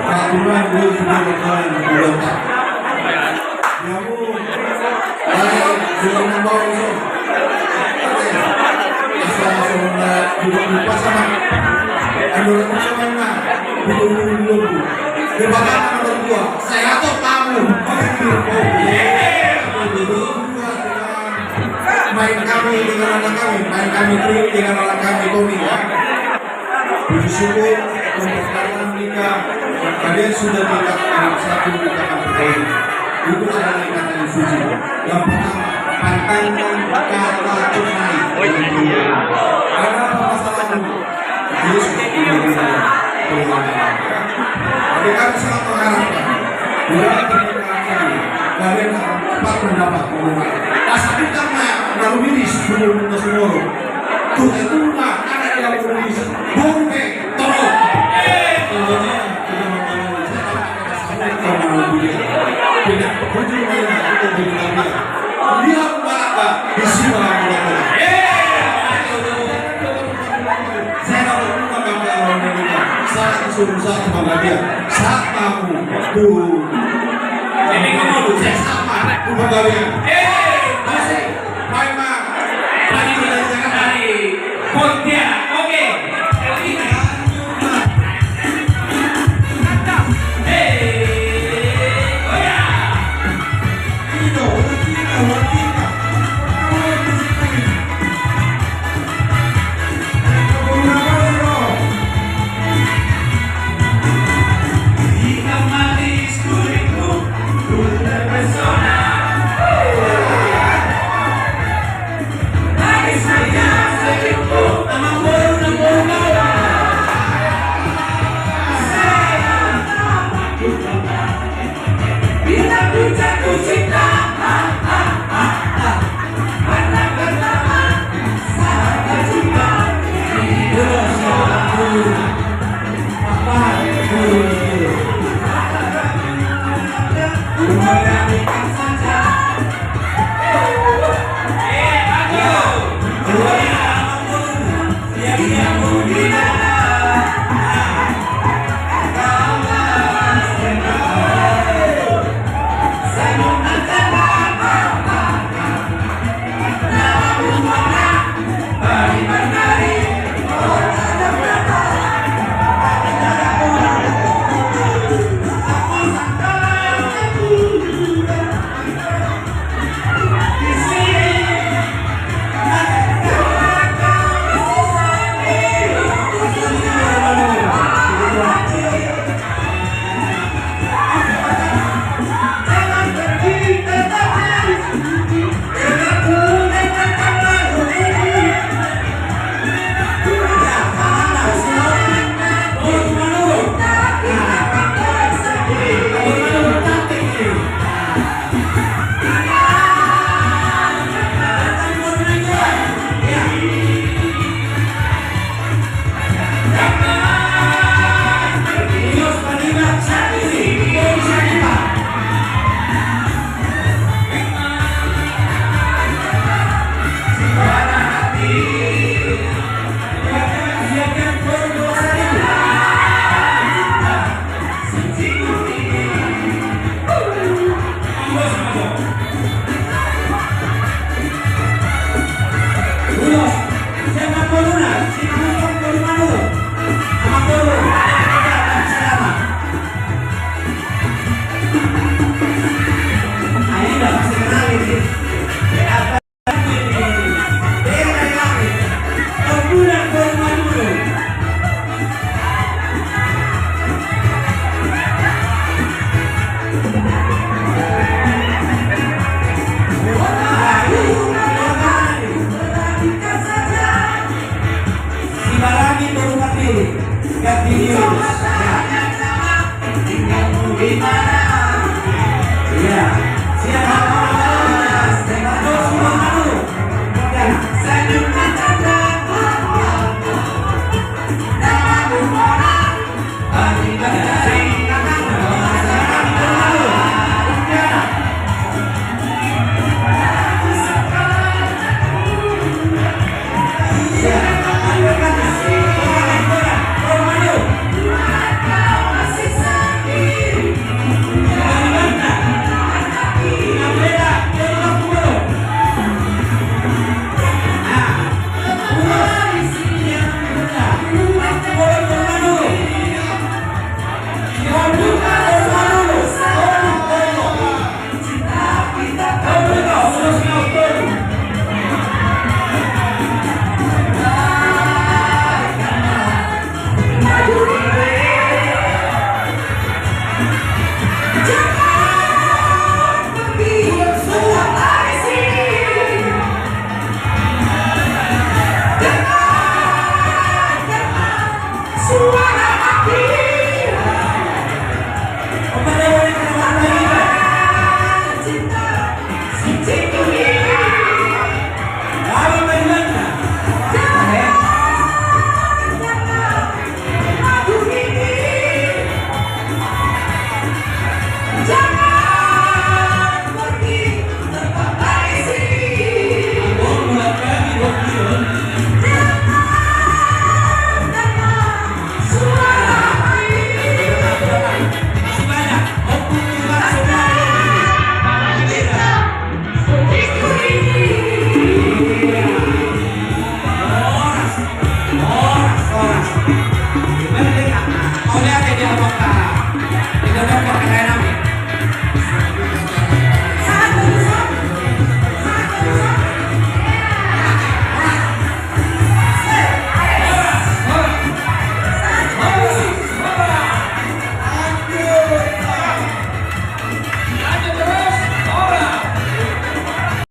Aturan dulu sudah berjalan berontak. Kamu sudah membawa usul. Asal sudah lupa sama. Anjuran mana? Dulu. Dibakar nomor 2. Saya tuh tamu. Main kami dengan anak kami, main kami trik dengan anak kami Tommy ya. Puji syukur untuk kalian nikah, kalian sudah nikah dengan satu nikahan perkawinan. Itu adalah ikatan yang suci. Yang pertama, pantangkan kata tunai. Karena permasalahan Yesus menjadi permasalahan. Jadi kami sangat mengharapkan bulan pernikahan ini kalian akan cepat mendapat kemenangan. Tapi karena lalu ini sebelum semua tuh itu mah ada yang berbisa bombe tolong tidak berkunjung mana itu bintangnya dia maka isi malam saya tak pernah bangga orang Indonesia saat disuruh saat bangga dia saat kamu tuh ini kamu saya sama bangga dia masih baik mak tadi sudah jangan hari Pontianak oke Terima kasih.